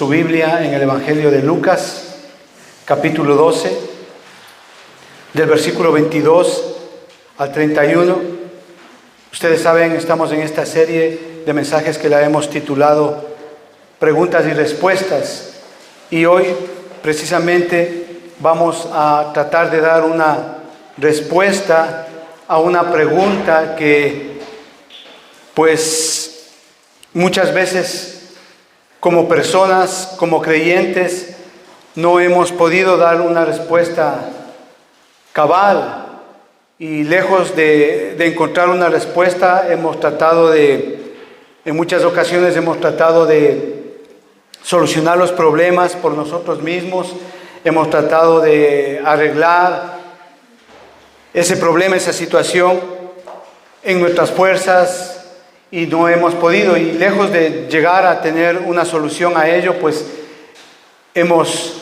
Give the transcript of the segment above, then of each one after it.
su Biblia en el Evangelio de Lucas, capítulo 12, del versículo 22 al 31. Ustedes saben, estamos en esta serie de mensajes que la hemos titulado Preguntas y Respuestas. Y hoy, precisamente, vamos a tratar de dar una respuesta a una pregunta que, pues, muchas veces como personas, como creyentes, no hemos podido dar una respuesta cabal. Y lejos de encontrar una respuesta, en muchas ocasiones hemos tratado de solucionar los problemas por nosotros mismos, hemos tratado de arreglar ese problema, esa situación en nuestras fuerzas y no hemos podido. Y lejos de llegar a tener una solución a ello, pues hemos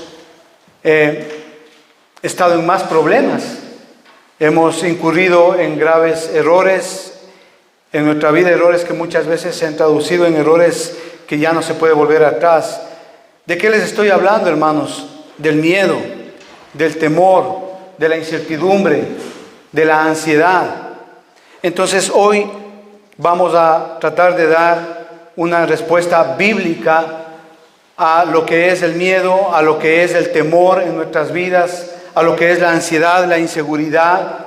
estado en más problemas. Hemos incurrido en graves errores en nuestra vida, errores que muchas veces se han traducido en errores que ya no se puede volver atrás. ¿De qué les estoy hablando, hermanos? Del miedo, del temor, de la incertidumbre, de la ansiedad. Entonces hoy vamos a tratar de dar una respuesta bíblica a lo que es el miedo, a lo que es el temor en nuestras vidas, a lo que es la ansiedad, la inseguridad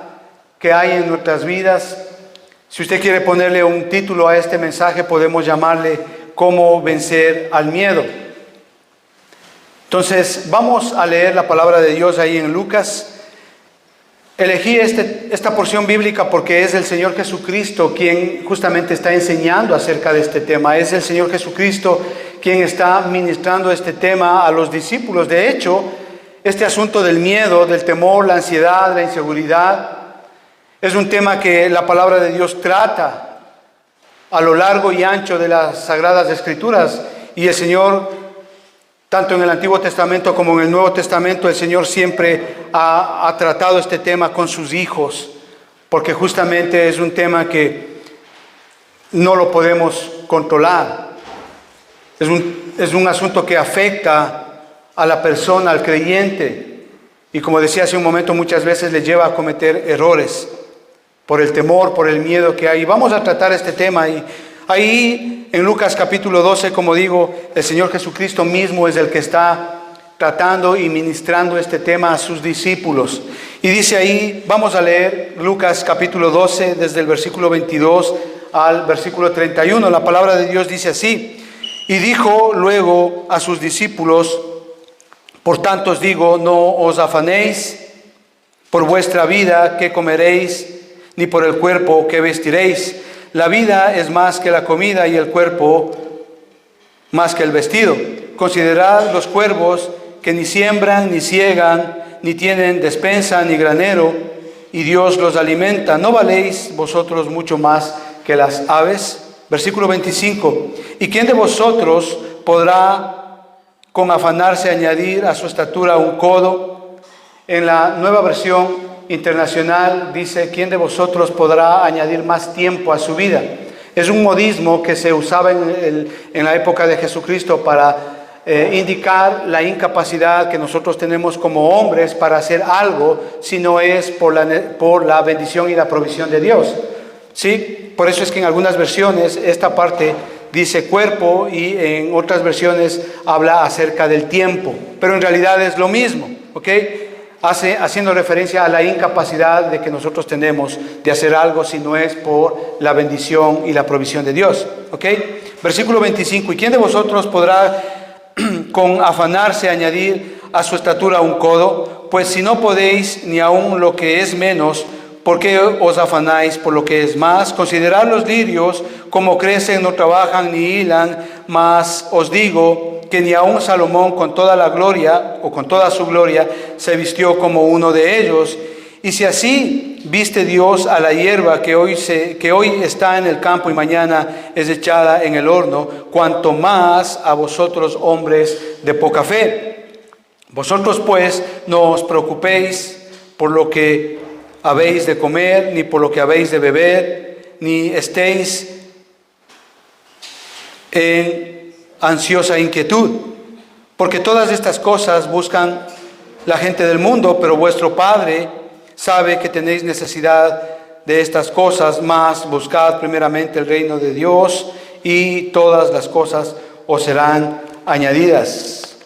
que hay en nuestras vidas. Si usted quiere ponerle un título a este mensaje, podemos llamarle ¿Cómo vencer al miedo? Entonces, vamos a leer la palabra de Dios ahí en Lucas. Elegí esta porción bíblica porque es el Señor Jesucristo quien justamente está enseñando acerca de este tema. Es el Señor Jesucristo quien está ministrando este tema a los discípulos. De hecho, este asunto del miedo, del temor, la ansiedad, la inseguridad, es un tema que la palabra de Dios trata a lo largo y ancho de las Sagradas Escrituras. Y el Señor, tanto en el Antiguo Testamento como en el Nuevo Testamento, el Señor siempre ha tratado este tema con sus hijos, porque justamente es un tema que no lo podemos controlar. Es un asunto que afecta a la persona, al creyente, y como decía hace un momento, muchas veces le lleva a cometer errores por el temor, por el miedo que hay. Vamos a tratar este tema y ahí en Lucas capítulo 12, como digo, el Señor Jesucristo mismo es el que está tratando y ministrando este tema a sus discípulos. Y dice ahí, vamos a leer Lucas capítulo 12 desde el versículo 22 al versículo 31. La palabra de Dios dice así: y dijo luego a sus discípulos: por tanto os digo, no os afanéis por vuestra vida, qué comeréis, ni por el cuerpo, qué vestiréis. La vida es más que la comida y el cuerpo más que el vestido. Considerad los cuervos que ni siembran, ni siegan, ni tienen despensa, ni granero, y Dios los alimenta. ¿No valéis vosotros mucho más que las aves? Versículo 25. ¿Y quién de vosotros podrá con afanarse añadir a su estatura un codo? En la Nueva Versión Internacional dice: ¿quién de vosotros podrá añadir más tiempo a su vida? Es un modismo que se usaba en la época de Jesucristo para indicar la incapacidad que nosotros tenemos como hombres para hacer algo si no es por la bendición y la provisión de Dios. ¿Sí? Por eso es que en algunas versiones esta parte dice cuerpo y en otras versiones habla acerca del tiempo, pero en realidad es lo mismo, ¿ok? Haciendo referencia a la incapacidad de que nosotros tenemos de hacer algo si no es por la bendición y la provisión de Dios, ¿ok? Versículo 25. ¿Y quién de vosotros podrá con afanarse añadir a su estatura un codo? Pues si no podéis ni aun lo que es menos, ¿por qué os afanáis por lo que es más? Considerad los lirios, como crecen, no trabajan ni hilan, mas os digo que ni aun Salomón con toda la gloria o con toda su gloria se vistió como uno de ellos. Y si así viste Dios a la hierba que hoy está en el campo y mañana es echada en el horno, cuanto más a vosotros, hombres de poca fe. Vosotros pues no os preocupéis por lo que habéis de comer, ni por lo que habéis de beber, ni estéis en ansiosa inquietud. Porque todas estas cosas buscan la gente del mundo, pero vuestro Padre sabe que tenéis necesidad de estas cosas, mas buscad primeramente el reino de Dios y todas las cosas os serán añadidas.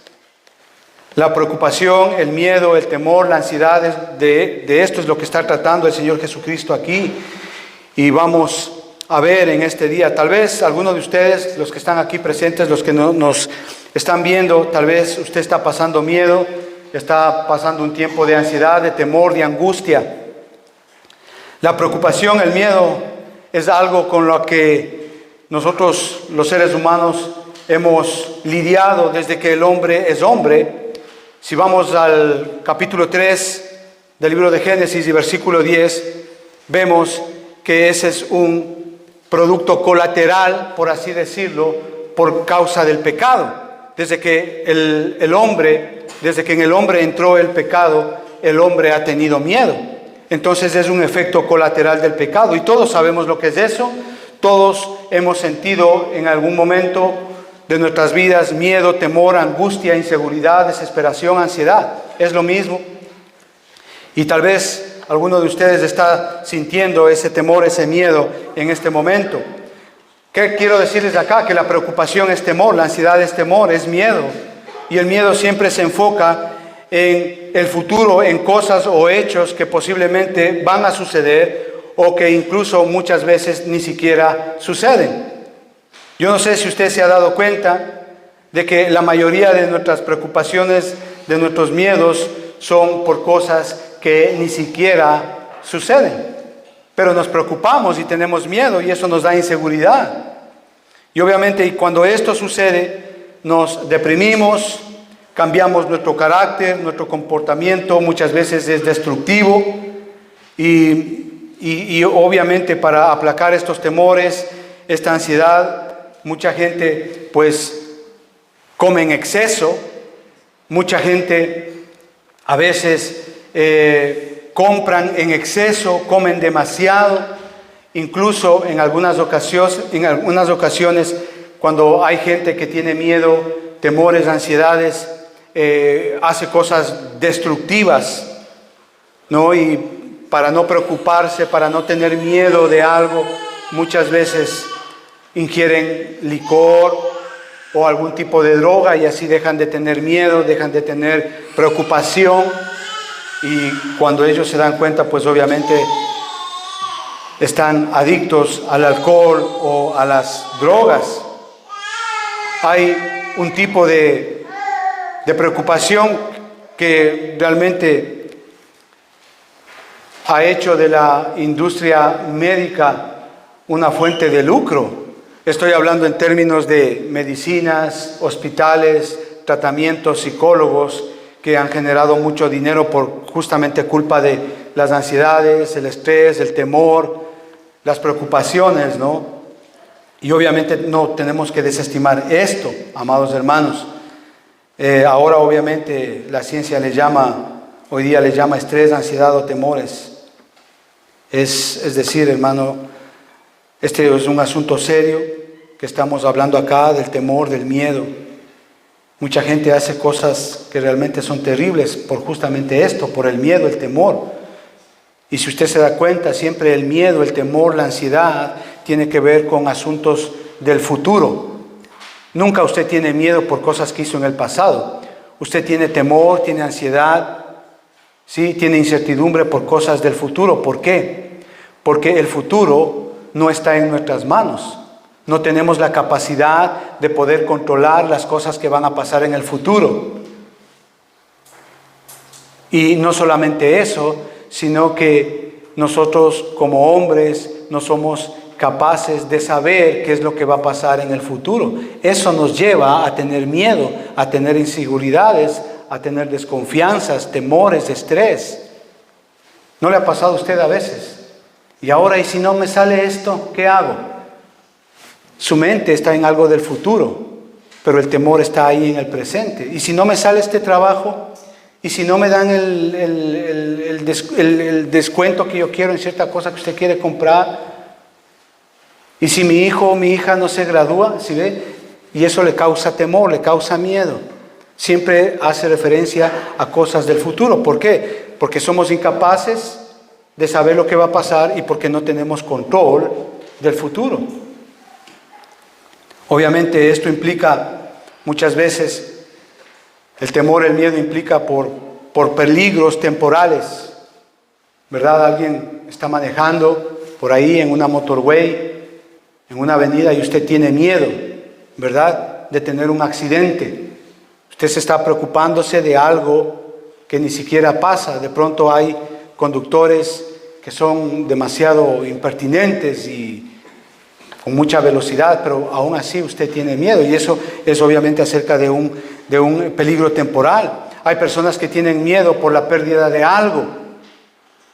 La preocupación, el miedo, el temor, la ansiedad, de esto es lo que está tratando el Señor Jesucristo aquí. Y vamos a ver en este día, tal vez algunos de ustedes, los que están aquí presentes, los que nos están viendo, tal vez usted está pasando miedo, está pasando un tiempo de ansiedad, de temor, de angustia. La preocupación, el miedo, es algo con lo que nosotros, los seres humanos, hemos lidiado desde que el hombre es hombre. Si vamos al capítulo 3 del libro de Génesis y versículo 10, vemos que ese es un producto colateral, por así decirlo, por causa del pecado. Desde que desde que en el hombre entró el pecado, el hombre ha tenido miedo. Entonces es un efecto colateral del pecado y todos sabemos lo que es eso. Todos hemos sentido en algún momento de nuestras vidas miedo, temor, angustia, inseguridad, desesperación, ansiedad. Es lo mismo. Y tal vez alguno de ustedes está sintiendo ese temor, ese miedo en este momento. ¿Qué quiero decirles acá? Que la preocupación es temor, la ansiedad es temor, es miedo. Y el miedo siempre se enfoca en el futuro, en cosas o hechos que posiblemente van a suceder o que incluso muchas veces ni siquiera suceden. Yo no sé si usted se ha dado cuenta de que la mayoría de nuestras preocupaciones, de nuestros miedos, son por cosas que ni siquiera suceden. Pero nos preocupamos y tenemos miedo y eso nos da inseguridad. Y obviamente cuando esto sucede, nos deprimimos, cambiamos nuestro carácter, nuestro comportamiento muchas veces es destructivo y obviamente para aplacar estos temores, esta ansiedad, mucha gente pues come en exceso, mucha gente a veces compran en exceso, comen demasiado, incluso en algunas ocasiones cuando hay gente que tiene miedo, temores, ansiedades, hace cosas destructivas, ¿no? Y para no preocuparse, para no tener miedo de algo, muchas veces ingieren licor o algún tipo de droga y así dejan de tener miedo, dejan de tener preocupación. Y cuando ellos se dan cuenta, pues obviamente están adictos al alcohol o a las drogas. Hay un tipo de preocupación que realmente ha hecho de la industria médica una fuente de lucro. Estoy hablando en términos de medicinas, hospitales, tratamientos, psicólogos que han generado mucho dinero por justamente culpa de las ansiedades, el estrés, el temor, las preocupaciones, ¿no? Y obviamente no tenemos que desestimar esto, amados hermanos. Ahora obviamente la ciencia hoy día le llama estrés, ansiedad o temores. Es decir, hermano, este es un asunto serio que estamos hablando acá, del temor, del miedo. Mucha gente hace cosas que realmente son terribles por justamente esto, por el miedo, el temor. Y si usted se da cuenta, siempre el miedo, el temor, la ansiedad tiene que ver con asuntos del futuro. Nunca usted tiene miedo por cosas que hizo en el pasado. Usted tiene temor, tiene ansiedad, ¿sí? Tiene incertidumbre por cosas del futuro. ¿Por qué? Porque el futuro no está en nuestras manos. No tenemos la capacidad de poder controlar las cosas que van a pasar en el futuro. Y no solamente eso, sino que nosotros como hombres no somos capaces de saber qué es lo que va a pasar en el futuro. Eso nos lleva a tener miedo, a tener inseguridades, a tener desconfianzas, temores, estrés. ¿No le ha pasado a usted a veces? Y ahora, ¿y si no me sale esto? ¿Qué hago? Su mente está en algo del futuro, pero el temor está ahí en el presente. ¿Y si no me sale este trabajo? ¿Y si no me dan el descuento que yo quiero en cierta cosa que usted quiere comprar? ¿Y si mi hijo o mi hija no se gradúa? ¿Sí ve? Y eso le causa temor, le causa miedo. siempre hace referencia a cosas del futuro. ¿Por qué? Porque somos incapaces de saber lo que va a pasar y porque no tenemos control del futuro. Obviamente esto implica muchas veces, el temor, el miedo implica por peligros temporales, ¿verdad? Alguien está manejando por ahí en una motorway, en una avenida, y usted tiene miedo, ¿verdad?, de tener un accidente. Usted se está preocupándose de algo que ni siquiera pasa. De pronto hay conductores que son demasiado impertinentes y con mucha velocidad, pero aún así usted tiene miedo, y eso es obviamente acerca de un peligro temporal. Hay personas que tienen miedo por la pérdida de algo,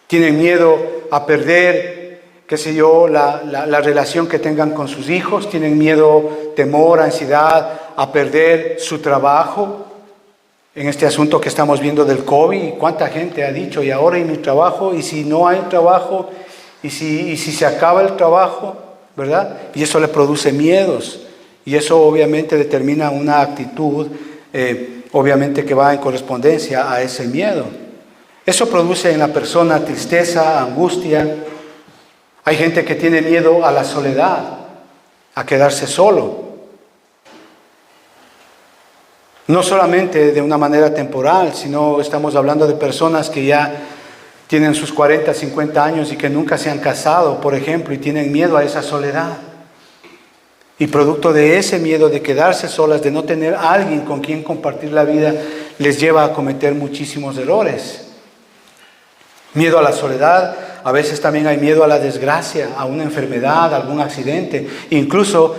tienen miedo a perder, qué sé yo, la relación que tengan con sus hijos, tienen miedo, temor, ansiedad a perder su trabajo. En este asunto que estamos viendo del COVID, ¿cuánta gente ha dicho, y ahora y mi trabajo, y si no hay trabajo, y si se acaba el trabajo, ¿verdad? Y eso le produce miedos, y eso obviamente determina una actitud, obviamente que va en correspondencia a ese miedo. Eso produce en la persona tristeza, angustia. Hay gente que tiene miedo a la soledad, a quedarse solo. No solamente de una manera temporal, sino estamos hablando de personas que ya tienen sus 40, 50 años y que nunca se han casado, por ejemplo, y tienen miedo a esa soledad. Y producto de ese miedo de quedarse solas, de no tener a alguien con quien compartir la vida, les lleva a cometer muchísimos errores. Miedo a la soledad, a veces también hay miedo a la desgracia, a una enfermedad, a algún accidente. Incluso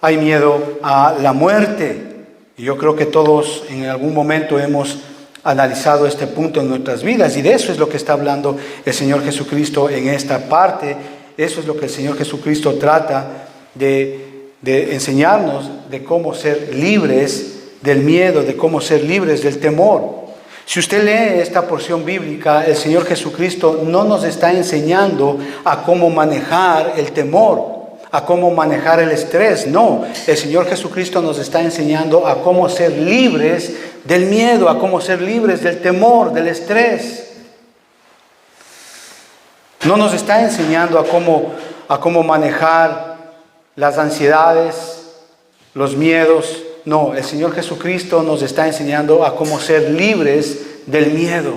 hay miedo a la muerte. Y yo creo que todos en algún momento hemos analizado este punto en nuestras vidas, y de eso es lo que está hablando el Señor Jesucristo en esta parte. Eso es lo que el Señor Jesucristo trata de enseñarnos, de cómo ser libres del miedo, de cómo ser libres del temor. Si usted lee esta porción bíblica, el Señor Jesucristo no nos está enseñando a cómo manejar el temor, a cómo manejar el estrés. No, el Señor Jesucristo nos está enseñando a cómo ser libres del miedo, a cómo ser libres del temor, del estrés. No nos está enseñando a cómo manejar las ansiedades, los miedos. No, el Señor Jesucristo nos está enseñando a cómo ser libres del miedo.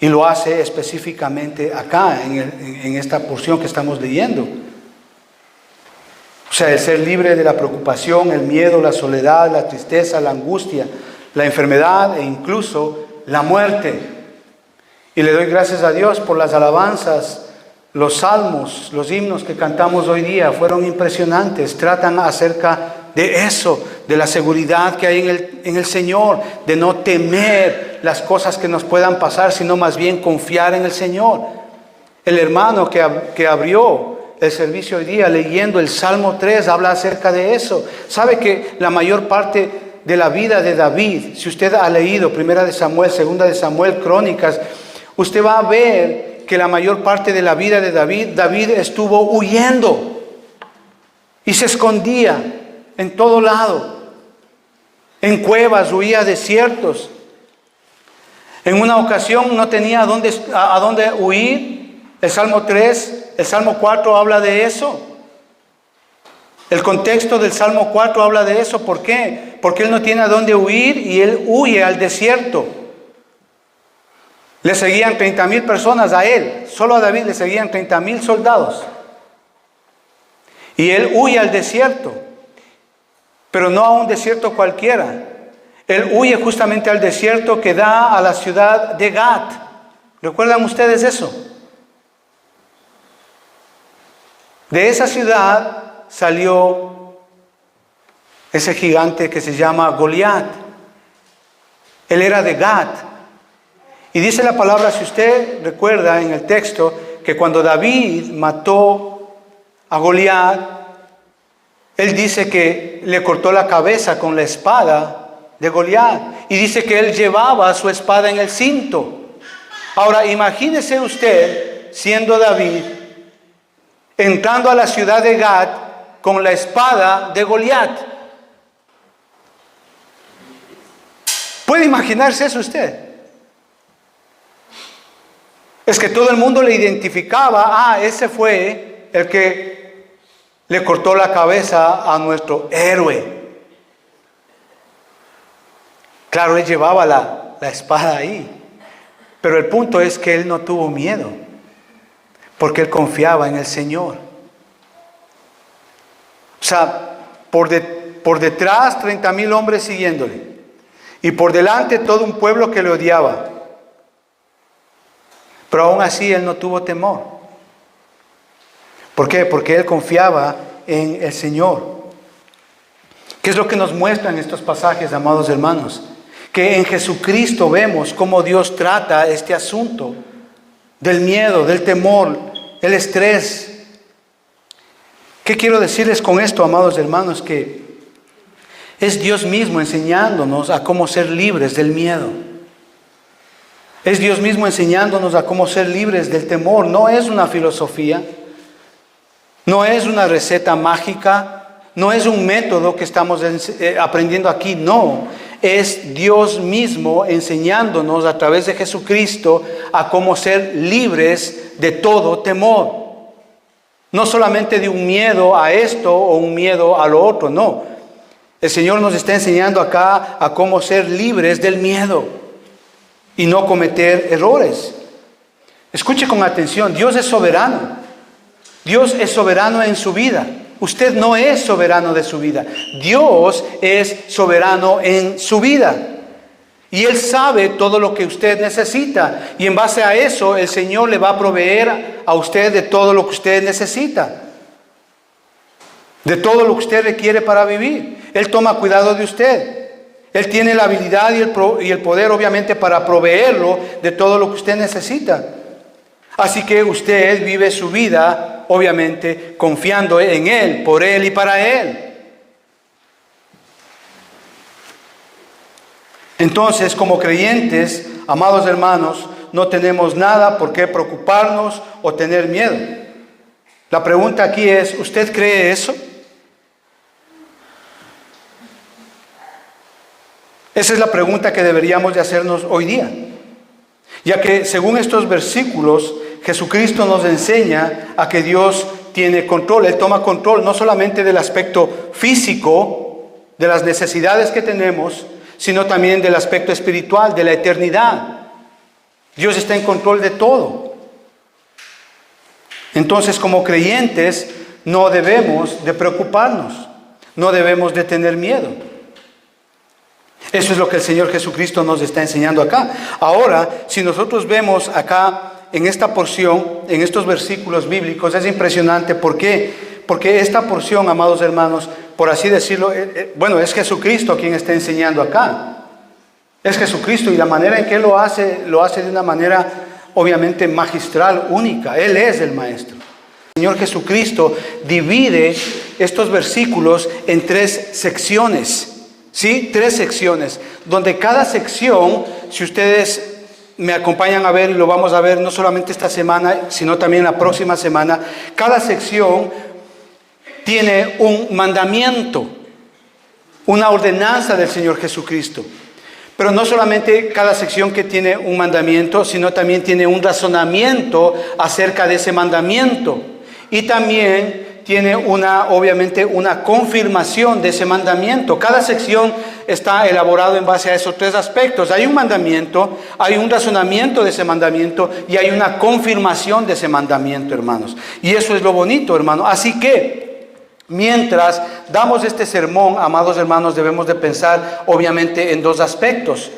Y lo hace específicamente acá, en esta porción que estamos leyendo. O sea, el ser libre de la preocupación, el miedo, la soledad, la tristeza, la angustia, la enfermedad e incluso la muerte. Y le doy gracias a Dios por las alabanzas, los salmos, los himnos que cantamos hoy día. Fueron impresionantes, tratan acerca de eso, de la seguridad que hay en el Señor, de no temer las cosas que nos puedan pasar, sino más bien confiar en el Señor. El hermano que abrió el servicio hoy día leyendo el Salmo 3 habla acerca de eso. Sabe que la mayor parte de la vida de David, si usted ha leído 1 de Samuel, 2 de Samuel, Crónicas, usted va a ver que la mayor parte de la vida de David estuvo huyendo y se escondía en todo lado, en cuevas, huía a desiertos. En una ocasión no tenía a dónde huir. El Salmo 3, el Salmo 4 habla de eso. El contexto del Salmo 4 habla de eso. ¿Por qué? Porque él no tiene a dónde huir y él huye al desierto. Le seguían 30,000 personas a él. Solo a David le seguían 30,000 soldados. Y él huye al desierto. Pero no a un desierto cualquiera. Él huye justamente al desierto que da a la ciudad de Gat. ¿Recuerdan ustedes eso? De esa ciudad salió ese gigante que se llama Goliat. Él era de Gat. Y dice la palabra, si usted recuerda en el texto, que cuando David mató a Goliat, él dice que le cortó la cabeza con la espada de Goliat. Y dice que él llevaba su espada en el cinto. Ahora, imagínese usted, siendo David, entrando a la ciudad de Gat con la espada de Goliat. ¿Puede imaginarse eso usted? Es que todo el mundo le identificaba, ese fue el que le cortó la cabeza a nuestro héroe. Claro, él llevaba la espada ahí, pero el punto es que él no tuvo miedo, porque él confiaba en el Señor. O sea, por detrás 30,000 hombres siguiéndole, y por delante todo un pueblo que le odiaba. Pero aún así él no tuvo temor. ¿Por qué? Porque él confiaba en el Señor. ¿Qué es lo que nos muestran estos pasajes, amados hermanos? Que en Jesucristo vemos cómo Dios trata este asunto del miedo, del temor, el estrés. ¿Qué quiero decirles con esto, amados hermanos? Que es Dios mismo enseñándonos a cómo ser libres del miedo. Es Dios mismo enseñándonos a cómo ser libres del temor. No es una filosofía, no es una receta mágica, no es un método que estamos aprendiendo aquí, no. Es Dios mismo enseñándonos a través de Jesucristo a cómo ser libres de todo temor. No solamente de un miedo a esto o un miedo a lo otro, no. El Señor nos está enseñando acá a cómo ser libres del miedo y no cometer errores. Escuche con atención, Dios es soberano. Dios es soberano en su vida. Usted no es soberano de su vida. Dios es soberano en su vida. Y Él sabe todo lo que usted necesita. Y en base a eso, el Señor le va a proveer a usted de todo lo que usted necesita. De todo lo que usted requiere para vivir. Él toma cuidado de usted. Él tiene la habilidad y el poder, obviamente, para proveerlo de todo lo que usted necesita. Así que usted vive su vida, obviamente, confiando en Él, por Él y para Él. Entonces, como creyentes, amados hermanos, no tenemos nada por qué preocuparnos o tener miedo. La pregunta aquí es, ¿usted cree eso? Esa es la pregunta que deberíamos de hacernos hoy día. Ya que según estos versículos, Jesucristo nos enseña a que Dios tiene control. Él toma control no solamente del aspecto físico, de las necesidades que tenemos, sino también del aspecto espiritual, de la eternidad. Dios está en control de todo. Entonces, como creyentes, no debemos de preocuparnos, no debemos de tener miedo. Eso es lo que el Señor Jesucristo nos está enseñando acá. Ahora, si nosotros vemos acá en esta porción, en estos versículos bíblicos, es impresionante. ¿Por qué? Porque esta porción, amados hermanos, por así decirlo, es Jesucristo quien está enseñando acá. Es Jesucristo, y la manera en que Él lo hace de una manera obviamente magistral, única. Él es el Maestro. El Señor Jesucristo divide estos versículos en 3 secciones. ¿Sí? 3 secciones, donde cada sección, si ustedes me acompañan a ver, y lo vamos a ver no solamente esta semana, sino también la próxima semana, cada sección tiene un mandamiento, una ordenanza del Señor Jesucristo. Pero no solamente cada sección que tiene un mandamiento, sino también tiene un razonamiento acerca de ese mandamiento. Y también tiene obviamente una confirmación de ese mandamiento. Cada sección está elaborado en base a esos 3 aspectos. Hay un mandamiento, hay un razonamiento de ese mandamiento y hay una confirmación de ese mandamiento, hermanos. Y eso es lo bonito, hermano. Así que, mientras damos este sermón, amados hermanos, debemos de pensar obviamente en 2 aspectos.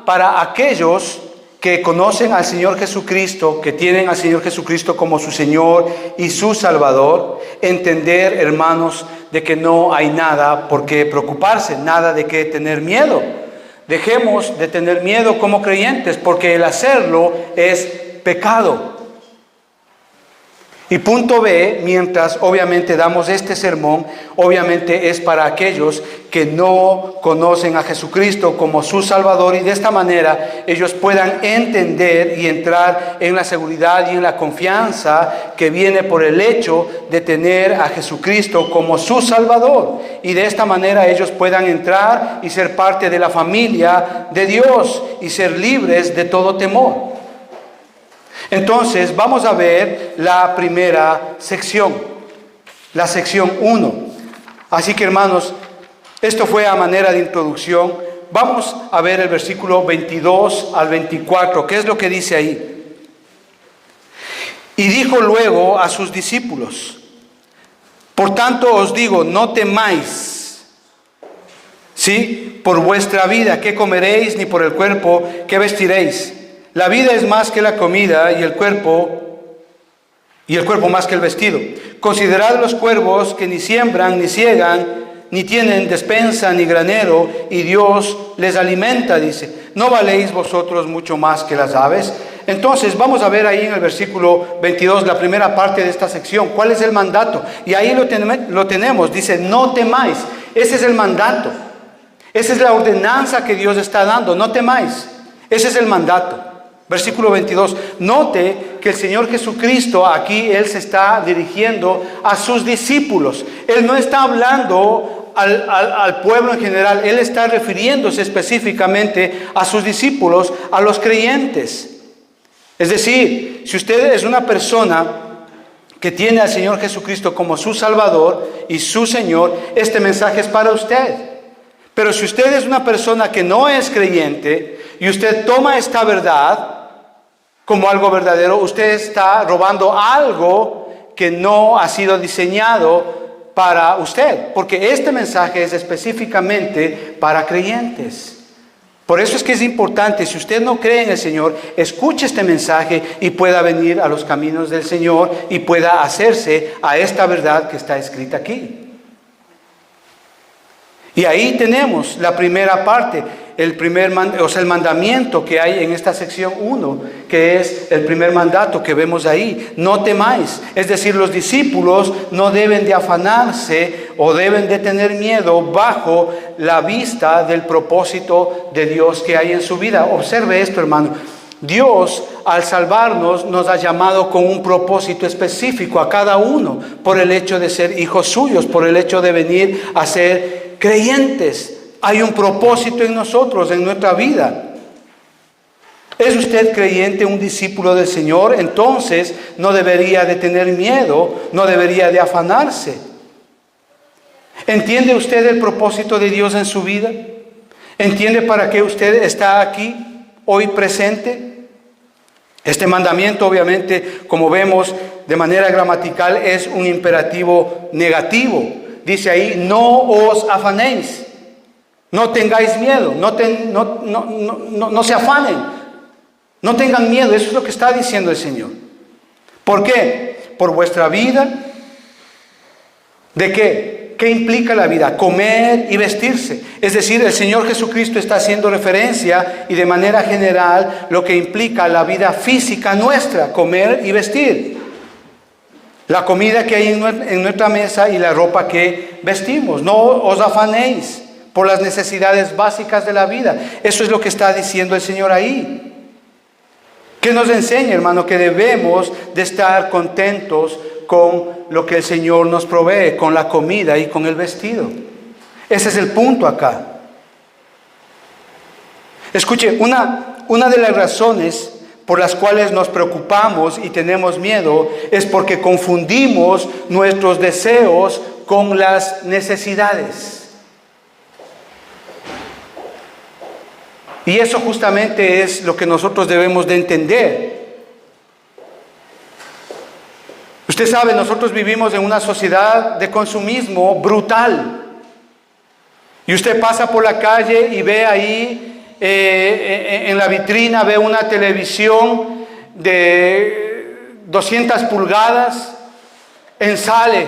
Para aquellos que conocen al Señor Jesucristo, que tienen al Señor Jesucristo como su Señor y su Salvador, entender, hermanos, de que no hay nada por qué preocuparse, nada de qué tener miedo. Dejemos de tener miedo como creyentes, porque el hacerlo es pecado. Y punto B, mientras obviamente damos este sermón, obviamente es para aquellos que no conocen a Jesucristo como su Salvador, y de esta manera ellos puedan entender y entrar en la seguridad y en la confianza que viene por el hecho de tener a Jesucristo como su Salvador. Y de esta manera ellos puedan entrar y ser parte de la familia de Dios y ser libres de todo temor. Entonces vamos a ver la primera sección, la sección 1. Así que, hermanos, esto fue a manera de introducción. Vamos a ver el versículo 22 al 24. ¿Qué es lo que dice ahí? Y dijo luego a sus discípulos: por tanto os digo, no temáis, ¿sí?, por vuestra vida, qué comeréis, ni por el cuerpo, qué vestiréis. La vida es más que la comida, y el cuerpo más que el vestido. Considerad los cuervos, que ni siembran, ni ciegan, ni tienen despensa, ni granero, y Dios les alimenta, dice. ¿No valéis vosotros mucho más que las aves? Entonces vamos a ver ahí en el versículo 22, la primera parte de esta sección, ¿cuál es el mandato? Y ahí lo tenemos, dice, no temáis. Ese es el mandato. Esa es la ordenanza que Dios está dando, no temáis. Ese es el mandato. Versículo 22, note que el Señor Jesucristo aquí, Él se está dirigiendo a sus discípulos. Él no está hablando al pueblo en general, Él está refiriéndose específicamente a sus discípulos, a los creyentes. Es decir, si usted es una persona que tiene al Señor Jesucristo como su Salvador y su Señor, este mensaje es para usted. Pero si usted es una persona que no es creyente y usted toma esta verdad como algo verdadero, usted está robando algo que no ha sido diseñado para usted, porque este mensaje es específicamente para creyentes. Por eso es que es importante, si usted no cree en el Señor, escuche este mensaje y pueda venir a los caminos del Señor y pueda hacerse a esta verdad que está escrita aquí. Y ahí tenemos la primera parte, el mandamiento que hay en esta sección 1, que es el primer mandato que vemos ahí. No temáis. Es decir, los discípulos no deben de afanarse o deben de tener miedo bajo la vista del propósito de Dios que hay en su vida. Observe esto, hermano. Dios, al salvarnos, nos ha llamado con un propósito específico a cada uno, por el hecho de ser hijos suyos, por el hecho de venir a ser creyentes. Hay un propósito en nosotros, en nuestra vida. ¿Es usted creyente, un discípulo del Señor? Entonces no debería de tener miedo, no debería de afanarse. ¿Entiende usted el propósito de Dios en su vida? ¿Entiende para qué usted está aquí hoy presente? Este mandamiento, obviamente, como vemos de manera gramatical, es un imperativo negativo. Dice ahí, no os afanéis. No tengáis miedo, no se afanen, no tengan miedo. Eso es lo que está diciendo el Señor. ¿Por qué? Por vuestra vida. ¿De qué? ¿Qué implica la vida? Comer y vestirse. Es decir, el Señor Jesucristo está haciendo referencia y de manera general lo que implica la vida física nuestra, comer y vestir. La comida que hay en nuestra mesa y la ropa que vestimos. No os afanéis por las necesidades básicas de la vida. Eso es lo que está diciendo el Señor ahí. ¿Qué nos enseña, hermano? Que debemos de estar contentos con lo que el Señor nos provee, con la comida y con el vestido. Ese es el punto acá. Escuche, una de las razones por las cuales nos preocupamos y tenemos miedo es porque confundimos nuestros deseos con las necesidades. Y eso justamente es lo que nosotros debemos de entender. Usted sabe, nosotros vivimos en una sociedad de consumismo brutal. Y usted pasa por la calle y ve ahí, en la vitrina, ve una televisión de 200 pulgadas en Sale,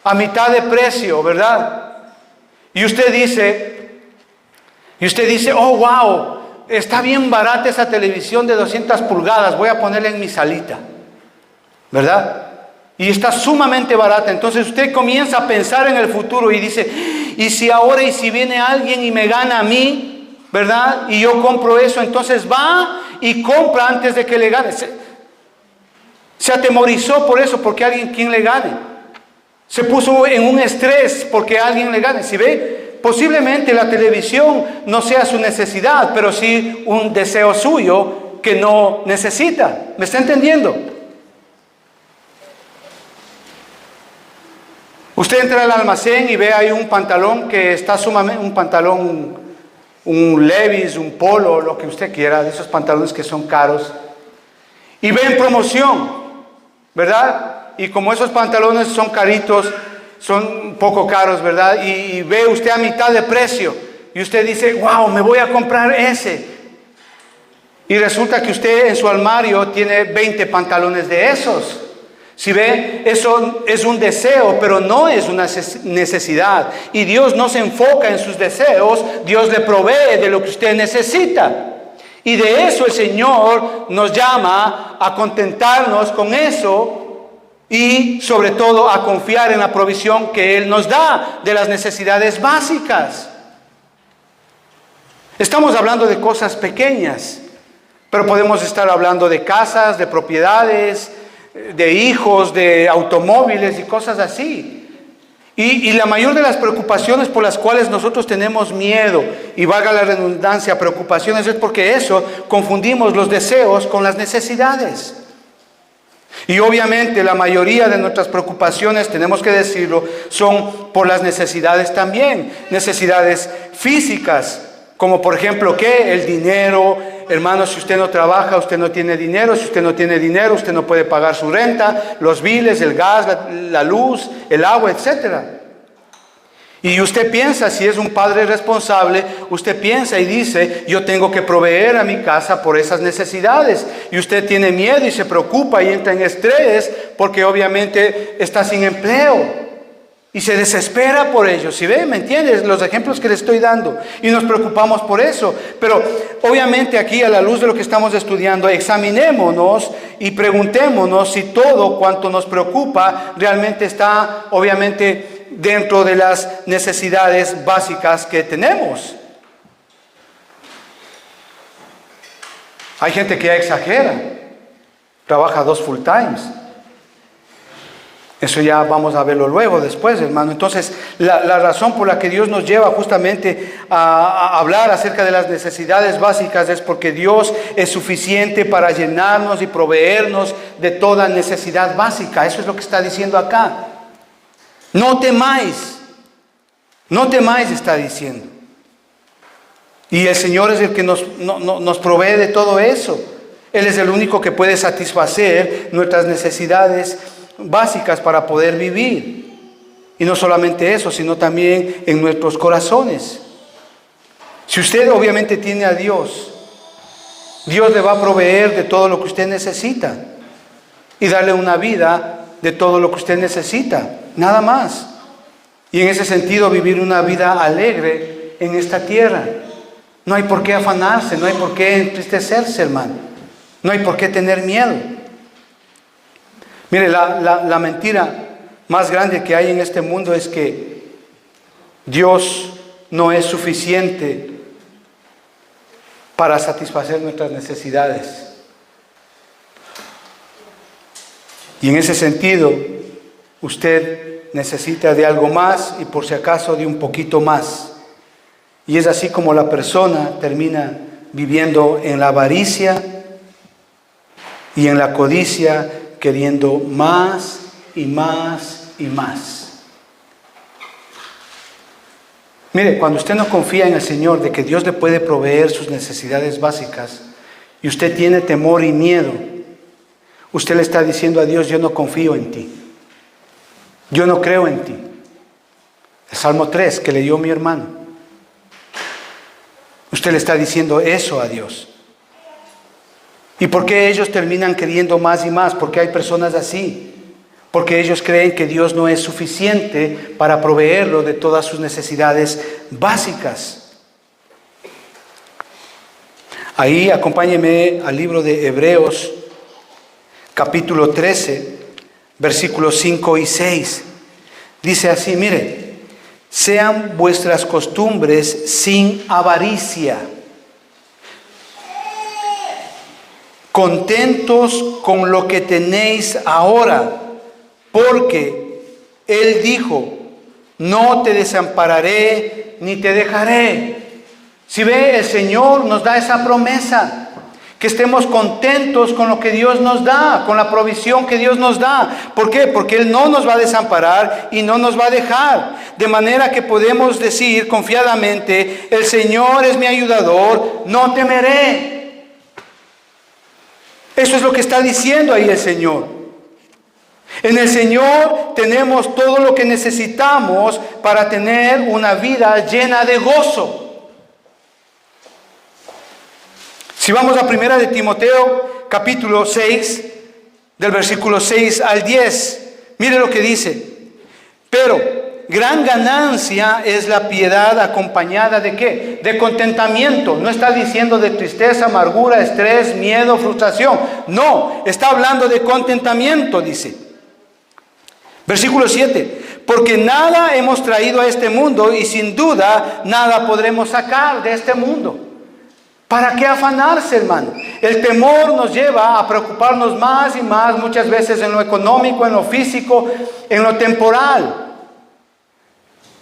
a mitad de precio, ¿verdad? Y usted dice, oh, wow, está bien barata esa televisión de 200 pulgadas, voy a ponerla en mi salita. ¿verdad? Y está sumamente barata. Entonces usted comienza a pensar en el futuro y dice, y si ahora y si viene alguien y me gana a mí, ¿verdad? Y yo compro eso, entonces va y compra antes de que le gane. Se atemorizó por eso, porque alguien quien le gane. Se puso en un estrés porque alguien le gane. Si ve, posiblemente la televisión no sea su necesidad, pero sí un deseo suyo que no necesita. ¿Me está entendiendo? Usted entra al almacén y ve ahí un pantalón que está sumamente, un pantalón, un Levi's, un Polo, lo que usted quiera, de esos pantalones que son caros, y ve en promoción, ¿verdad? Y como esos pantalones son caritos, son un poco caros, ¿verdad? Y ve usted a mitad de precio, y usted dice, wow, me voy a comprar ese. Y resulta que usted en su armario tiene 20 pantalones de esos. Si ve, eso es un deseo, pero no es una necesidad. Y Dios no se enfoca en sus deseos, Dios le provee de lo que usted necesita. Y de eso el Señor nos llama a contentarnos con eso y sobre todo a confiar en la provisión que Él nos da de las necesidades básicas. Estamos hablando de cosas pequeñas, pero podemos estar hablando de casas, de propiedades, de hijos, de automóviles y cosas así. Y la mayor de las preocupaciones por las cuales nosotros tenemos miedo, y valga la redundancia, preocupaciones, es porque eso confundimos los deseos con las necesidades. Y obviamente la mayoría de nuestras preocupaciones, tenemos que decirlo, son por las necesidades también, necesidades físicas, como por ejemplo, ¿qué? El dinero. Hermanos, si usted no trabaja, usted no tiene dinero. Si usted no tiene dinero, usted no puede pagar su renta, los biles, el gas, la luz, el agua, etc. Y usted piensa, si es un padre responsable, usted piensa y dice, yo tengo que proveer a mi casa por esas necesidades. Y usted tiene miedo y se preocupa y entra en estrés porque obviamente está sin empleo. Y se desespera por ello. ¿Sí ve? ¿Me entiendes? Los ejemplos que le estoy dando. Y nos preocupamos por eso. Pero obviamente aquí, a la luz de lo que estamos estudiando, examinémonos y preguntémonos si todo cuanto nos preocupa realmente está obviamente dentro de las necesidades básicas que tenemos. Hay gente que ya exagera. Trabaja 2 full times. Eso ya vamos a verlo luego, después, hermano. Entonces, la razón por la que Dios nos lleva justamente a hablar acerca de las necesidades básicas es porque Dios es suficiente para llenarnos y proveernos de toda necesidad básica. Eso es lo que está diciendo acá. No temáis, está diciendo. Y el Señor es el que nos provee de todo eso. Él es el único que puede satisfacer nuestras necesidades básicas para poder vivir. Y no solamente eso, sino también en nuestros corazones. Si usted obviamente tiene a Dios, Dios le va a proveer de todo lo que usted necesita y darle una vida de todo lo que usted necesita, nada más. Y en ese sentido vivir una vida alegre en esta tierra. No hay por qué afanarse, no hay por qué entristecerse, hermano. No hay por qué tener miedo. Mire, la mentira más grande que hay en este mundo es que Dios no es suficiente para satisfacer nuestras necesidades. Y en ese sentido, usted necesita de algo más y por si acaso de un poquito más. Y es así como la persona termina viviendo en la avaricia y en la codicia, queriendo más y más y más. Mire, cuando usted no confía en el Señor de que Dios le puede proveer sus necesidades básicas y usted tiene temor y miedo, usted le está diciendo a Dios, yo no confío en ti. Yo no creo en ti. El Salmo 3 que leyó mi hermano. Usted le está diciendo eso a Dios. ¿Y por qué ellos terminan queriendo más y más? Porque hay personas así. Porque ellos creen que Dios no es suficiente para proveerlo de todas sus necesidades básicas. Ahí acompáñeme al libro de Hebreos, capítulo 13. versículos 5 y 6. Dice así, mire, sean vuestras costumbres sin avaricia, contentos con lo que tenéis ahora, porque Él dijo, no te desampararé ni te dejaré. Si ve, el Señor nos da esa promesa, que estemos contentos con lo que Dios nos da, con la provisión que Dios nos da. ¿Por qué? Porque Él no nos va a desamparar y no nos va a dejar. De manera que podemos decir confiadamente, el Señor es mi ayudador, no temeré. Eso es lo que está diciendo ahí el Señor. En el Señor tenemos todo lo que necesitamos para tener una vida llena de gozo. Si vamos a 1 de Timoteo, capítulo 6, del versículo 6 al 10, mire lo que dice. Pero gran ganancia es la piedad acompañada ¿de qué? De contentamiento. No está diciendo de tristeza, amargura, estrés, miedo, frustración. No, está hablando de contentamiento, dice. Versículo 7. Porque nada hemos traído a este mundo y sin duda nada podremos sacar de este mundo. ¿Para qué afanarse, hermano? El temor nos lleva a preocuparnos más y más, muchas veces en lo económico, en lo físico, en lo temporal.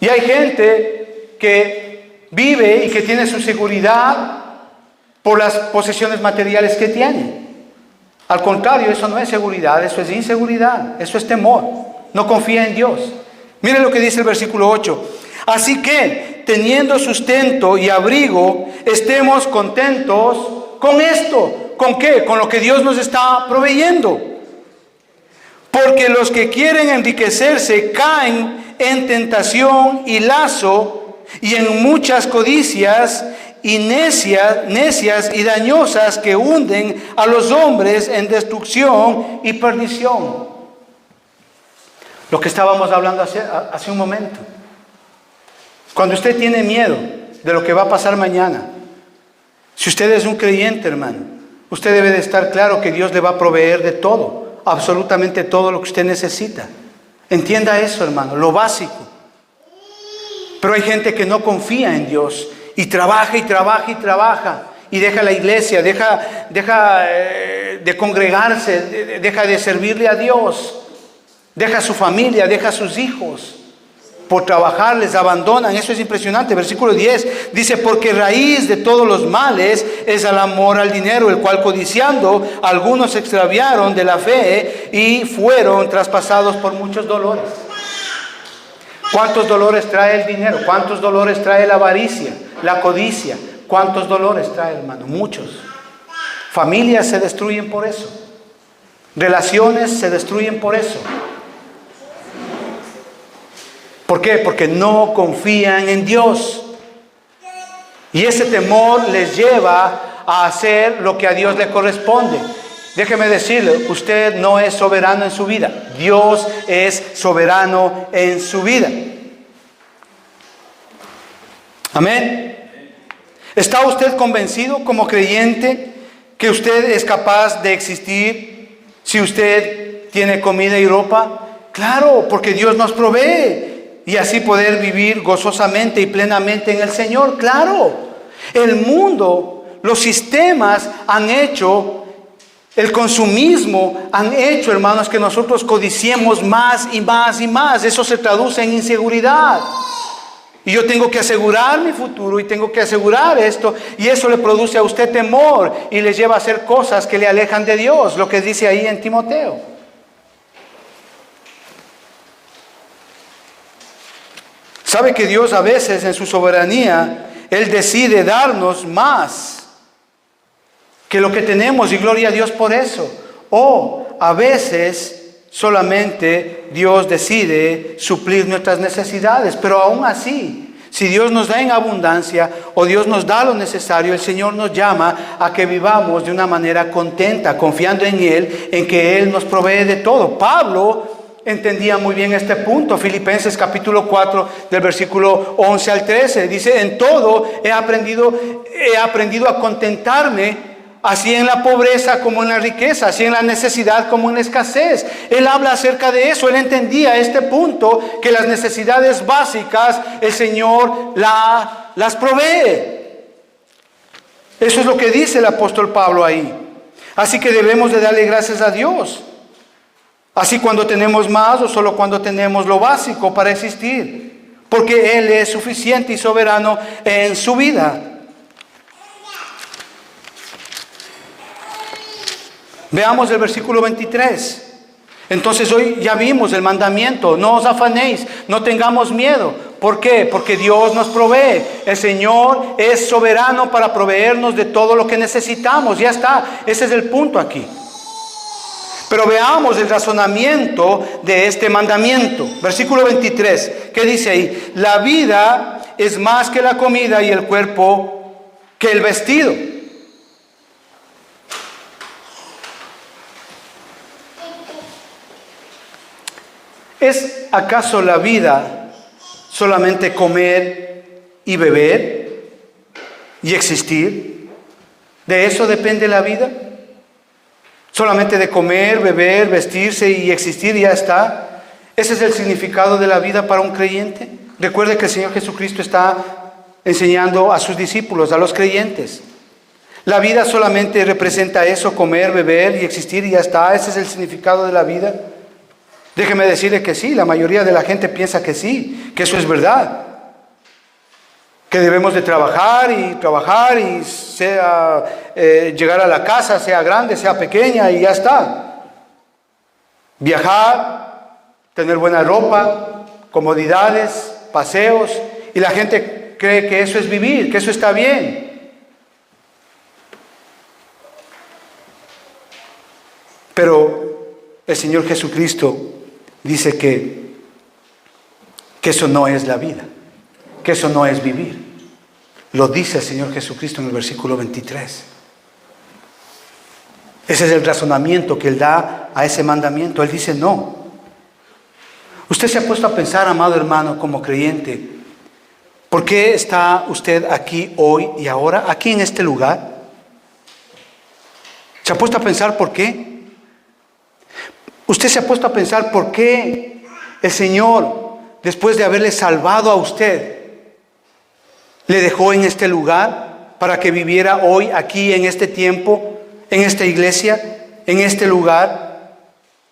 Y hay gente que vive y que tiene su seguridad por las posesiones materiales que tiene. Al contrario, eso no es seguridad, eso es inseguridad, eso es temor. No confía en Dios. Mire lo que dice el versículo 8. Así que, teniendo sustento y abrigo, estemos contentos con esto. ¿Con qué? Con lo que Dios nos está proveyendo. Porque los que quieren enriquecerse caen en tentación y lazo y en muchas codicias y necias y dañosas que hunden a los hombres en destrucción y perdición. Lo que estábamos hablando hace un momento. Cuando usted tiene miedo de lo que va a pasar mañana, si usted es un creyente, hermano, usted debe de estar claro que Dios le va a proveer de todo, absolutamente todo lo que usted necesita. Entienda eso, hermano, lo básico. Pero hay gente que no confía en Dios y trabaja y trabaja y trabaja y deja la iglesia, deja de congregarse, deja de servirle a Dios, deja a su familia, deja a sus hijos. Por trabajar les abandonan. Eso es impresionante. Versículo 10 dice, porque raíz de todos los males es el amor al dinero, el cual codiciando algunos se extraviaron de la fe y fueron traspasados por muchos dolores. ¿Cuántos dolores trae el dinero? ¿Cuántos dolores trae la avaricia, la codicia? ¿Cuántos dolores trae, hermano? Muchos. Familias se destruyen por eso. Relaciones se destruyen por eso. ¿Por qué? Porque no confían en Dios. Y ese temor les lleva a hacer lo que a Dios le corresponde. Déjeme decirle, usted no es soberano en su vida. Dios es soberano en su vida. Amén. ¿Está usted convencido como creyente que usted es capaz de existir si usted tiene comida y ropa? Claro, porque Dios nos provee. Y así poder vivir gozosamente y plenamente en el Señor. Claro, el mundo, los sistemas han hecho, el consumismo han hecho, hermanos, que nosotros codiciemos más y más y más. Eso se traduce en inseguridad. Y yo tengo que asegurar mi futuro y tengo que asegurar esto. Y eso le produce a usted temor y le lleva a hacer cosas que le alejan de Dios. Lo que dice ahí en Timoteo. ¿Sabe que Dios a veces en su soberanía, Él decide darnos más que lo que tenemos y gloria a Dios por eso? O a veces solamente Dios decide suplir nuestras necesidades, pero aún así, si Dios nos da en abundancia o Dios nos da lo necesario, el Señor nos llama a que vivamos de una manera contenta, confiando en Él, en que Él nos provee de todo. Pablo entendía muy bien este punto. Filipenses capítulo 4 del versículo 11 al 13 dice, en todo he aprendido a contentarme, así en la pobreza como en la riqueza, así en la necesidad como en la escasez. Él habla acerca de eso. Él entendía este punto, que las necesidades básicas el Señor las provee. Eso es lo que dice el apóstol Pablo ahí. Así que debemos de darle gracias a Dios. Así cuando tenemos más o solo cuando tenemos lo básico para existir. Porque Él es suficiente y soberano en su vida. Veamos el versículo 23. Entonces hoy ya vimos el mandamiento: no os afanéis, no tengamos miedo. ¿Por qué? Porque Dios nos provee. El Señor es soberano para proveernos de todo lo que necesitamos. Ya está, ese es el punto aquí. Pero veamos el razonamiento de este mandamiento. Versículo 23, ¿qué dice ahí? La vida es más que la comida y el cuerpo que el vestido. ¿Es acaso la vida solamente comer y beber y existir? ¿De eso depende la vida? ¿Solamente de comer, beber, vestirse y existir y ya está? ¿Ese es el significado de la vida para un creyente? Recuerde que el Señor Jesucristo está enseñando a sus discípulos, a los creyentes. ¿La vida solamente representa eso, comer, beber y existir y ya está? ¿Ese es el significado de la vida? Déjeme decirle que sí, la mayoría de la gente piensa que sí, que eso es verdad. Que debemos de trabajar y sea llegar a la casa, sea grande, sea pequeña y ya está. Viajar, tener buena ropa, comodidades, paseos, y la gente cree que eso es vivir, que eso está bien. Pero el Señor Jesucristo dice que eso no es la vida, que eso no es vivir. Lo dice el Señor Jesucristo en el versículo 23. Ese es el razonamiento que Él da a ese mandamiento. Él dice no. Usted se ha puesto a pensar, amado hermano, como creyente, ¿por qué está usted aquí hoy y ahora, aquí en este lugar? ¿Se ha puesto a pensar por qué? Usted se ha puesto a pensar por qué el Señor, después de haberle salvado a usted, le dejó en este lugar para que viviera hoy, aquí, en este tiempo, en esta iglesia, en este lugar.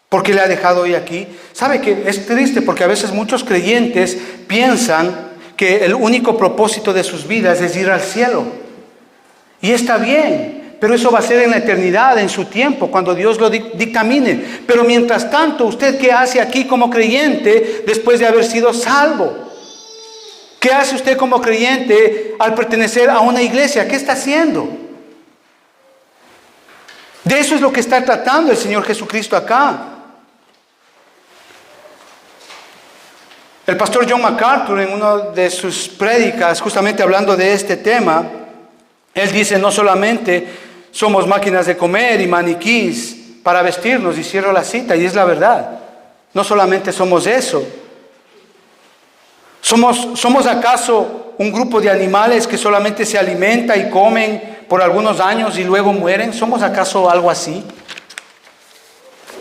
¿Por qué le ha dejado hoy aquí? ¿Sabe que es triste? Porque a veces muchos creyentes piensan que el único propósito de sus vidas es ir al cielo. Y está bien. Pero eso va a ser en la eternidad, en su tiempo, cuando Dios lo dictamine. Pero mientras tanto, ¿usted qué hace aquí como creyente después de haber sido salvo? ¿Qué hace usted como creyente al pertenecer a una iglesia? ¿Qué está haciendo? De eso es lo que está tratando el Señor Jesucristo acá. El pastor John MacArthur, en una de sus prédicas, justamente hablando de este tema, él dice: no solamente somos máquinas de comer y maniquís para vestirnos, y cierro la cita, y es la verdad. No solamente somos eso. ¿Somos acaso un grupo de animales que solamente se alimenta y comen por algunos años y luego mueren? ¿Somos acaso algo así?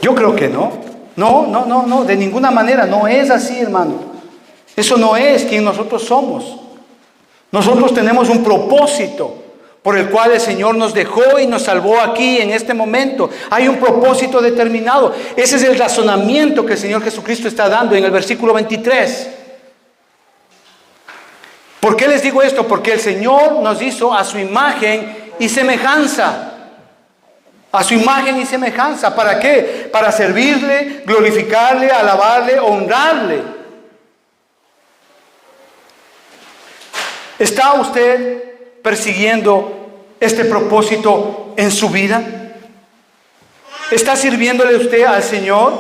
Yo creo que no. No, de ninguna manera. No es así, hermano. Eso no es quien nosotros somos. Nosotros tenemos un propósito por el cual el Señor nos dejó y nos salvó aquí en este momento. Hay un propósito determinado. Ese es el razonamiento que el Señor Jesucristo está dando en el versículo 23. ¿Por qué les digo esto? Porque el Señor nos hizo a su imagen y semejanza. A su imagen y semejanza. ¿Para qué? Para servirle, glorificarle, alabarle, honrarle. ¿Está usted persiguiendo este propósito en su vida? ¿Está sirviéndole usted al Señor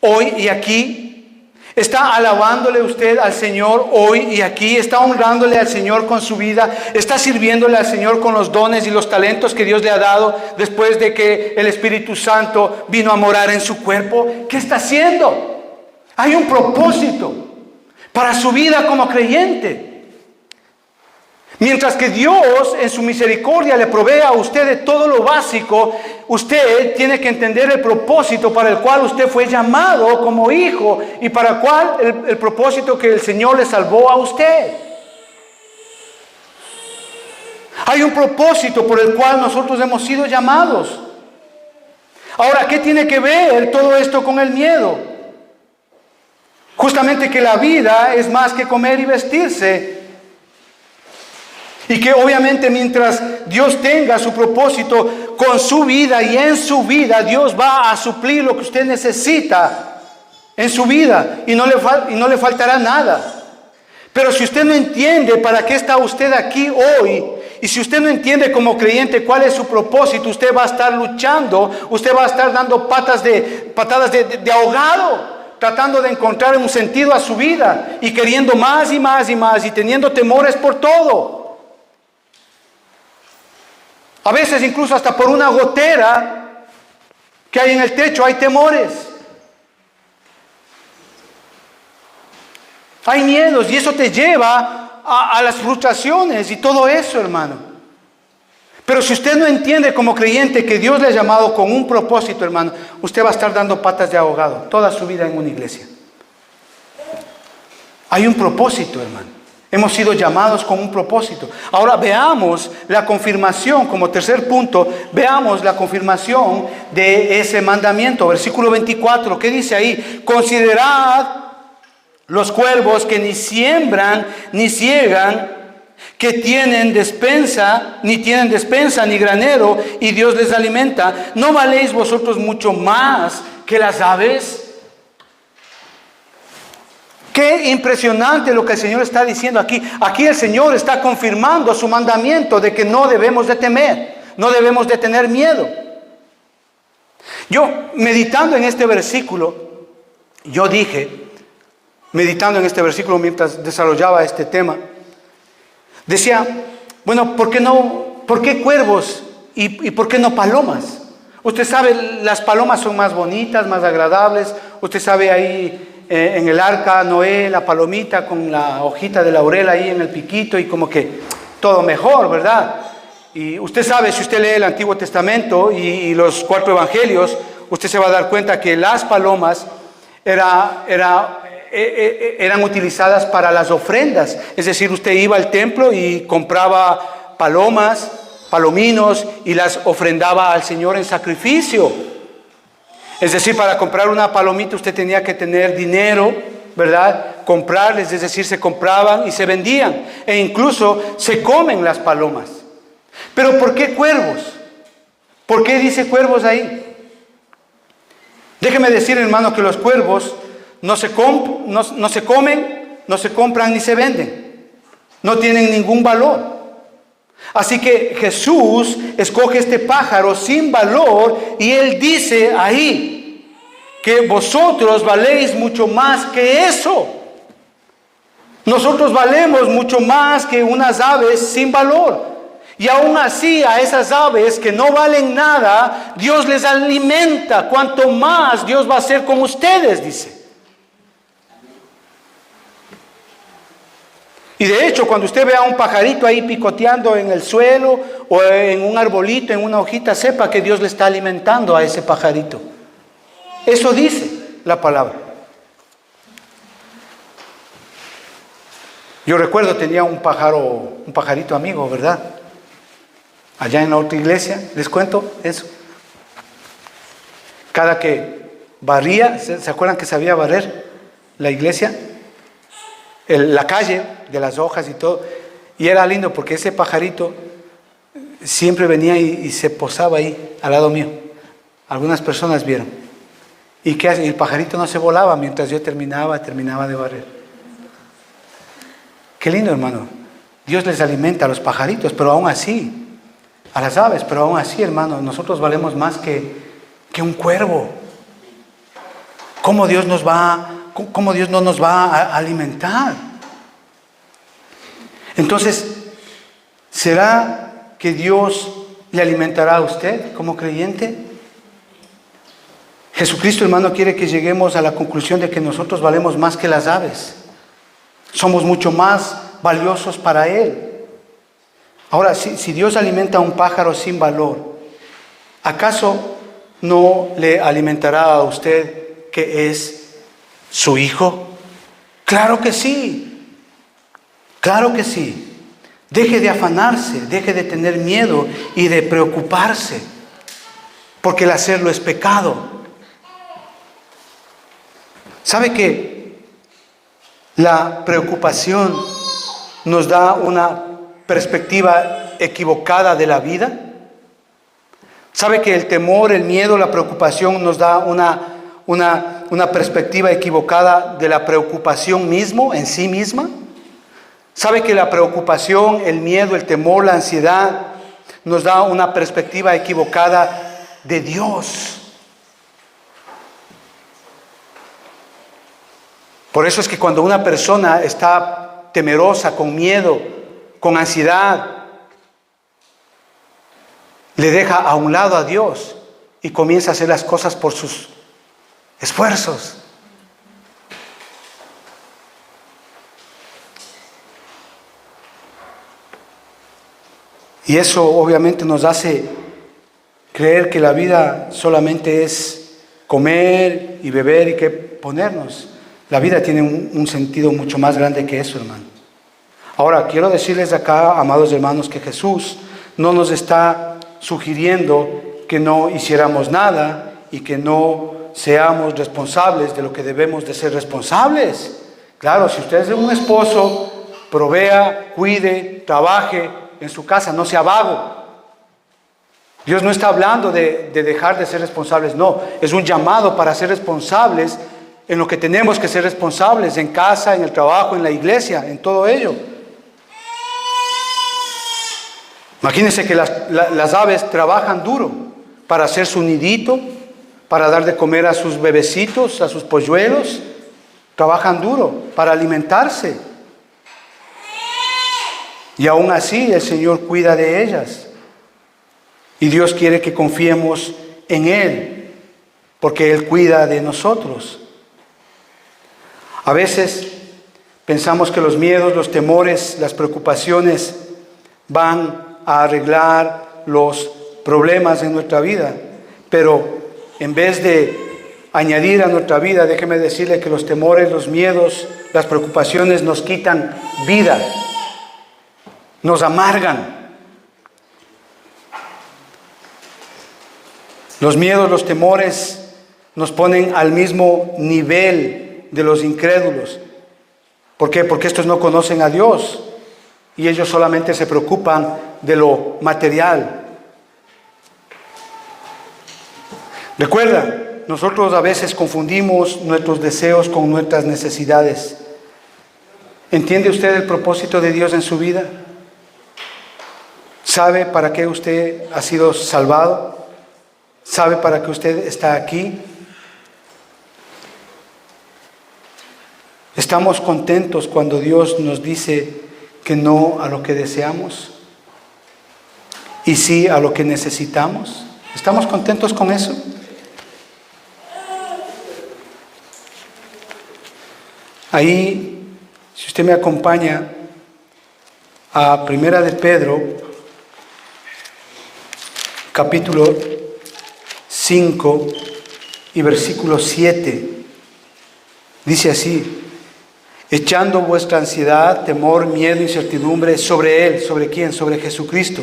hoy y aquí? ¿Está alabándole usted al Señor hoy y aquí? ¿Está honrándole al Señor con su vida? ¿Está sirviéndole al Señor con los dones y los talentos que Dios le ha dado después de que el Espíritu Santo vino a morar en su cuerpo? ¿Qué está haciendo? Hay un propósito para su vida como creyente. Mientras que Dios en su misericordia le provee a usted de todo lo básico, usted tiene que entender el propósito para el cual usted fue llamado como hijo y para el cual el propósito que el Señor le salvó a usted. Hay un propósito por el cual nosotros hemos sido llamados. Ahora, ¿qué tiene que ver todo esto con el miedo? Justamente que la vida es más que comer y vestirse. Y que obviamente mientras Dios tenga su propósito con su vida y en su vida, Dios va a suplir lo que usted necesita en su vida y no le faltará nada. Pero si usted no entiende para qué está usted aquí hoy, y si usted no entiende como creyente cuál es su propósito, usted va a estar luchando, usted va a estar dando patadas de ahogado, tratando de encontrar un sentido a su vida y queriendo más y más y más y teniendo temores por todo. A veces incluso hasta por una gotera que hay en el techo hay temores. Hay miedos y eso te lleva a las frustraciones y todo eso, hermano. Pero si usted no entiende como creyente que Dios le ha llamado con un propósito, hermano, usted va a estar dando patas de ahogado toda su vida en una iglesia. Hay un propósito, hermano. Hemos sido llamados con un propósito. Ahora veamos la confirmación, como tercer punto, veamos la confirmación de ese mandamiento. Versículo 24, ¿qué dice ahí? Considerad los cuervos que ni siembran ni ciegan, que tienen despensa ni granero, y Dios les alimenta. ¿No valéis vosotros mucho más que las aves? Qué impresionante lo que el Señor está diciendo aquí. Aquí el Señor está confirmando su mandamiento de que no debemos de temer, no debemos de tener miedo. Yo, meditando en este versículo, mientras desarrollaba este tema, decía, bueno, ¿por qué cuervos y por qué no palomas? Usted sabe, las palomas son más bonitas, más agradables. Usted sabe ahí en el arca, Noé, la palomita con la hojita de laurel ahí en el piquito y como que todo mejor, ¿verdad? Y usted sabe, si usted lee el Antiguo Testamento y los 4 evangelios, usted se va a dar cuenta que las palomas eran utilizadas para las ofrendas. Es decir, usted iba al templo y compraba palominos y las ofrendaba al Señor en sacrificio. Es decir, para comprar una palomita usted tenía que tener dinero, ¿verdad? Comprarles, es decir, se compraban y se vendían. E incluso se comen las palomas. Pero ¿por qué cuervos? ¿Por qué dice cuervos ahí? Déjeme decir, hermano, que los cuervos no se comen, no se compran ni se venden. No tienen ningún valor. Así que Jesús escoge este pájaro sin valor y Él dice ahí que vosotros valéis mucho más que eso. Nosotros valemos mucho más que unas aves sin valor. Y aún así a esas aves que no valen nada, Dios les alimenta. Cuanto más Dios va a hacer con ustedes, dice. Y de hecho, cuando usted vea un pajarito ahí picoteando en el suelo o en un arbolito, en una hojita, sepa que Dios le está alimentando a ese pajarito. Eso dice la palabra. Yo recuerdo, tenía un pajarito amigo, ¿verdad? Allá en la otra iglesia, les cuento eso. Cada que barría, ¿se acuerdan que sabía barrer la iglesia? La calle de las hojas y todo, y era lindo porque ese pajarito siempre venía y se posaba ahí al lado mío. Algunas personas vieron. ¿Y qué hace? El pajarito no se volaba mientras yo terminaba de barrer. Qué lindo, hermano. Dios les alimenta a los pajaritos, pero aún así, a las aves, pero aún así, hermano, nosotros valemos más que un cuervo. ¿Cómo Dios no nos va a alimentar? Entonces, ¿será que Dios le alimentará a usted como creyente? Jesucristo, hermano, quiere que lleguemos a la conclusión de que nosotros valemos más que las aves. Somos mucho más valiosos para Él. Ahora, si Dios alimenta a un pájaro sin valor, ¿acaso no le alimentará a usted que es su hijo? Claro que sí, claro que sí. Deje de afanarse, deje de tener miedo y de preocuparse, porque el hacerlo es pecado. ¿Sabe que la preocupación nos da una perspectiva equivocada de la vida? ¿Sabe que el temor, el miedo, la preocupación nos da una perspectiva equivocada de la preocupación mismo, en sí misma? ¿Sabe que la preocupación, el miedo, el temor, la ansiedad nos da una perspectiva equivocada de Dios? Por eso es que cuando una persona está temerosa, con miedo, con ansiedad, le deja a un lado a Dios y comienza a hacer las cosas por sus esfuerzos. Y eso obviamente nos hace creer que la vida solamente es comer y beber y que ponernos. La vida tiene un sentido mucho más grande que eso, hermano. Ahora, quiero decirles acá, amados hermanos, que Jesús no nos está sugiriendo que no hiciéramos nada y que no seamos responsables de lo que debemos de ser responsables. Claro, si usted es un esposo, provea, cuide, trabaje en su casa, no sea vago. Dios no está hablando de dejar de ser responsables, no. Es un llamado para ser responsables en lo que tenemos que ser responsables, en casa, en el trabajo, en la iglesia, en todo ello. Imagínense que las aves trabajan duro para hacer su nidito, para dar de comer a sus bebecitos, a sus polluelos. Trabajan duro para alimentarse. Y aún así el Señor cuida de ellas. Y Dios quiere que confiemos en Él, porque Él cuida de nosotros. A veces pensamos que los miedos, los temores, las preocupaciones van a arreglar los problemas en nuestra vida, pero en vez de añadir a nuestra vida, déjeme decirle que los temores, los miedos, las preocupaciones nos quitan vida, nos amargan. Los miedos, los temores nos ponen al mismo nivel de los incrédulos. ¿Por qué? Porque estos no conocen a Dios y ellos solamente se preocupan de lo material. Recuerda, nosotros a veces confundimos nuestros deseos con nuestras necesidades. ¿Entiende usted el propósito de Dios en su vida? ¿Sabe para qué usted ha sido salvado? ¿Sabe para qué usted está aquí? ¿Estamos contentos cuando Dios nos dice que no a lo que deseamos y sí a lo que necesitamos? ¿Estamos contentos con eso? Ahí, si usted me acompaña a Primera de Pedro, capítulo 5 y versículo 7, dice así: echando vuestra ansiedad, temor, miedo, incertidumbre sobre Él. ¿Sobre quién? Sobre Jesucristo.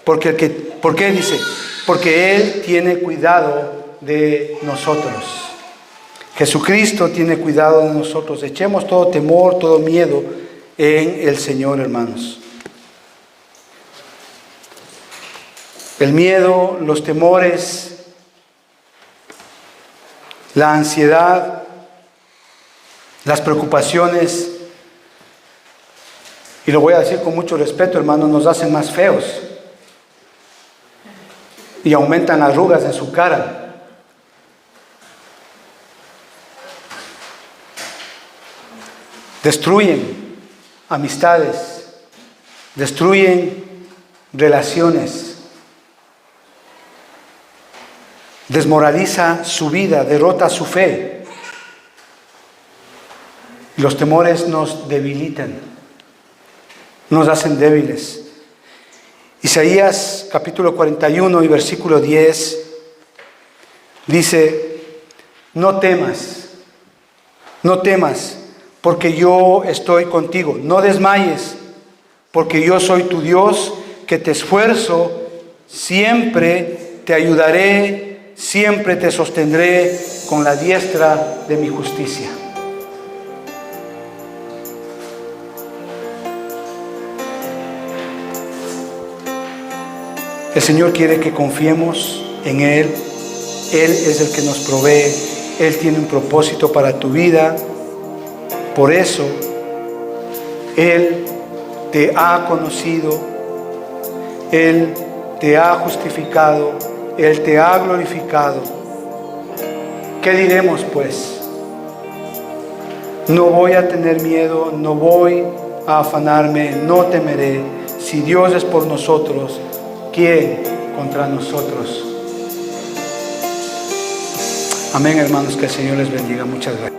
¿Por qué dice? Porque Él tiene cuidado de nosotros. Jesucristo tiene cuidado de nosotros. Echemos todo temor, todo miedo en el Señor, hermanos. El miedo, los temores, la ansiedad, las preocupaciones, y lo voy a decir con mucho respeto, hermanos, nos hacen más feos y aumentan arrugas en su cara. Destruyen amistades, destruyen relaciones, desmoraliza su vida, derrota su fe. Los temores nos debilitan, nos hacen débiles. Isaías capítulo 41 y versículo 10 dice: no temas, porque yo estoy contigo. No desmayes, porque yo soy tu Dios, que te esfuerzo, siempre te ayudaré, siempre te sostendré con la diestra de mi justicia. El Señor quiere que confiemos en Él. Él es el que nos provee. Él tiene un propósito para tu vida. Por eso, Él te ha conocido, Él te ha justificado, Él te ha glorificado. ¿Qué diremos pues? No voy a tener miedo, no voy a afanarme, no temeré. Si Dios es por nosotros, ¿quién contra nosotros? Amén, hermanos, que el Señor les bendiga. Muchas gracias.